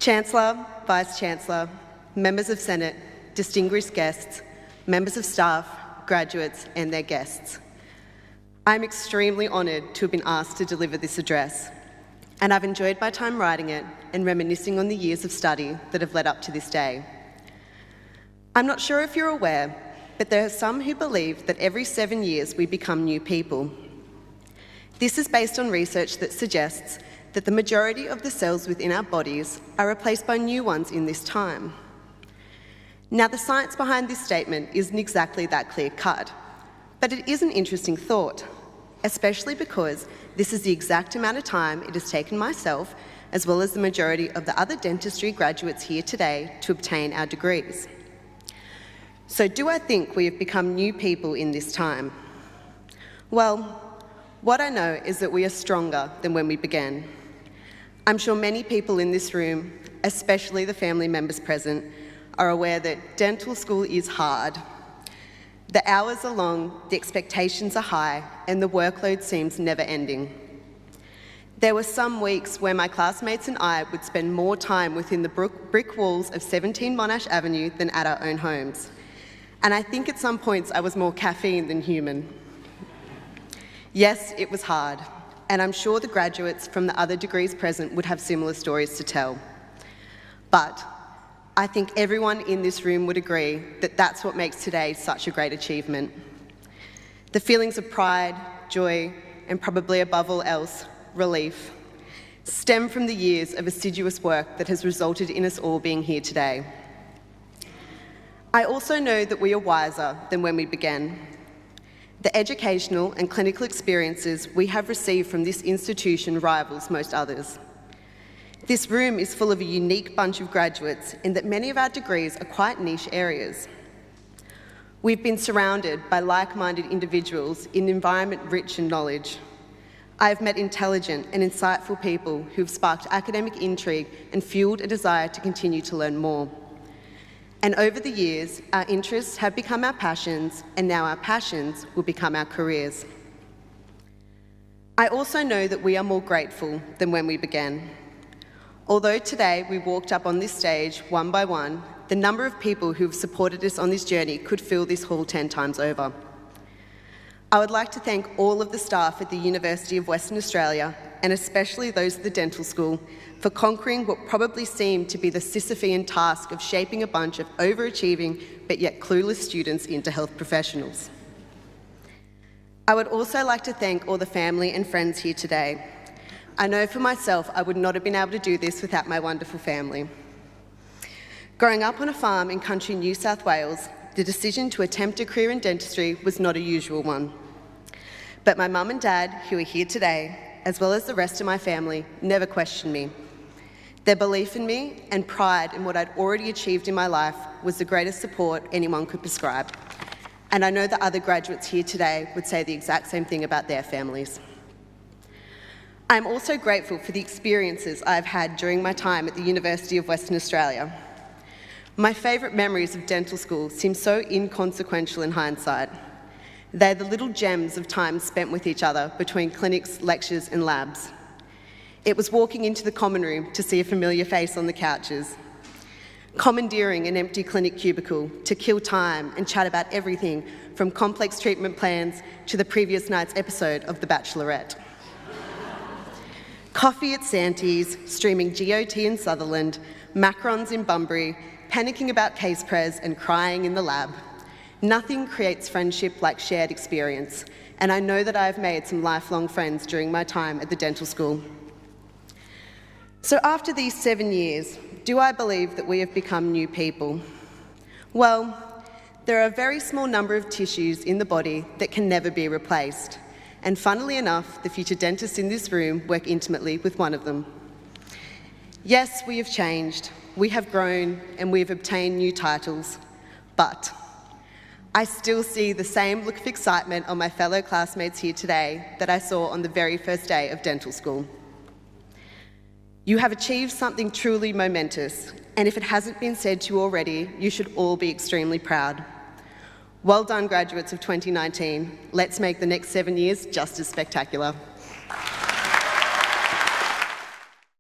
Chancellor, Vice-Chancellor, members of Senate, distinguished guests, members of staff, graduates and their guests. I'm extremely honoured to have been asked to deliver this address, and I've enjoyed my time writing it and reminiscing on the years of study that have led up to this day. I'm not sure if you're aware, but there are some who believe that every 7 years we become new people. This is based on research that suggests that the majority of the cells within our bodies are replaced by new ones in this time. Now, the science behind this statement isn't exactly that clear-cut, but it is an interesting thought, especially because this is the exact amount of time it has taken myself, as well as the majority of the other dentistry graduates here today, to obtain our degrees. So do I think we have become new people in this time? Well, what I know is that we are stronger than when we began. I'm sure many people in this room, especially the family members present, are aware that dental school is hard. The hours are long, the expectations are high, and the workload seems never ending. There were some weeks where my classmates and I would spend more time within the brick walls of 17 Monash Avenue than at our own homes. And I think at some points I was more caffeine than human. Yes, it was hard, and I'm sure the graduates from the other degrees present would have similar stories to tell. But I think everyone in this room would agree that that's what makes today such a great achievement. The feelings of pride, joy, and probably above all else, relief, stem from the years of assiduous work that has resulted in us all being here today. I also know that we are wiser than when we began. The educational and clinical experiences we have received from this institution rivals most others. This room is full of a unique bunch of graduates in that many of our degrees are quite niche areas. We've been surrounded by like-minded individuals in an environment rich in knowledge. I have met intelligent and insightful people who have sparked academic intrigue and fueled a desire to continue to learn more. And over the years, our interests have become our passions, and now our passions will become our careers. I also know that we are more grateful than when we began. Although today we walked up on this stage one by one, the number of people who have supported us on this journey could fill this hall 10 times over. I would like to thank all of the staff at the University of Western Australia, and especially those at the dental school, for conquering what probably seemed to be the Sisyphean task of shaping a bunch of overachieving but yet clueless students into health professionals. I would also like to thank all the family and friends here today. I know for myself I would not have been able to do this without my wonderful family. Growing up on a farm in country New South Wales, the decision to attempt a career in dentistry was not a usual one. But my mum and dad, who are here today, as well as the rest of my family, never questioned me. Their belief in me and pride in what I'd already achieved in my life was the greatest support anyone could prescribe. And I know that other graduates here today would say the exact same thing about their families. I'm also grateful for the experiences I've had during my time at the University of Western Australia. My favourite memories of dental school seem so inconsequential in hindsight. They're the little gems of time spent with each other between clinics, lectures and labs. It was walking into the common room to see a familiar face on the couches, commandeering an empty clinic cubicle to kill time and chat about everything from complex treatment plans to the previous night's episode of The Bachelorette. Coffee at Santy's, streaming GOT in Sutherland, macarons in Bunbury, panicking about case pres and crying in the lab. Nothing creates friendship like shared experience, and I know that I've made some lifelong friends during my time at the dental school. So after these 7 years, do I believe that we have become new people? Well, there are a very small number of tissues in the body that can never be replaced. And funnily enough, the future dentists in this room work intimately with one of them. Yes, we have changed, we have grown, and we have obtained new titles, but I still see the same look of excitement on my fellow classmates here today that I saw on the very first day of dental school. You have achieved something truly momentous, and if it hasn't been said to you already, you should all be extremely proud. Well done, graduates of 2019. Let's make the next 7 years just as spectacular.